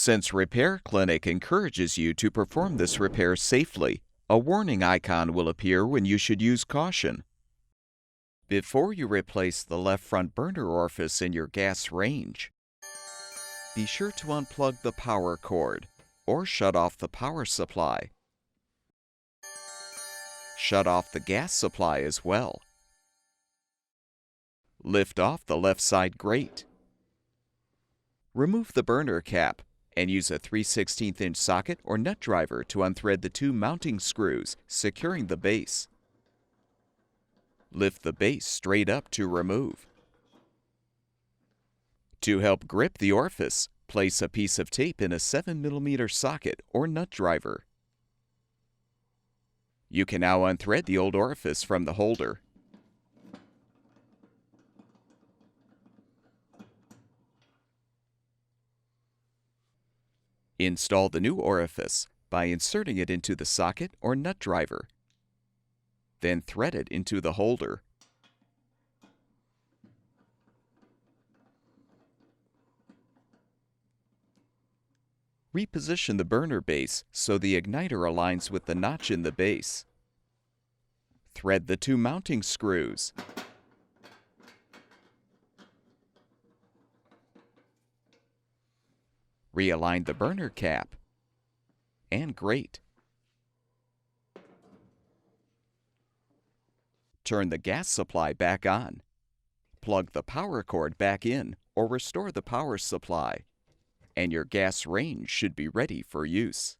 Since Repair Clinic encourages you to perform this repair safely, a warning icon will appear when you should use caution. Before you replace the left front burner orifice in your gas range, be sure to unplug the power cord or shut off the power supply. Shut off the gas supply as well. Lift off the left side grate. Remove the burner cap and use a 3/16" socket or nut driver to unthread the two mounting screws securing the base. Lift the base straight up to remove. To help grip the orifice, place a piece of tape in a 7mm socket or nut driver. You can now unthread the old orifice from the holder. Install the new orifice by inserting it into the socket or nut driver. Then thread it into the holder. Reposition the burner base so the igniter aligns with the notch in the base. Thread the two mounting screws. Realign the burner cap and grate. Turn the gas supply back on. Plug the power cord back in or restore the power supply, and your gas range should be ready for use.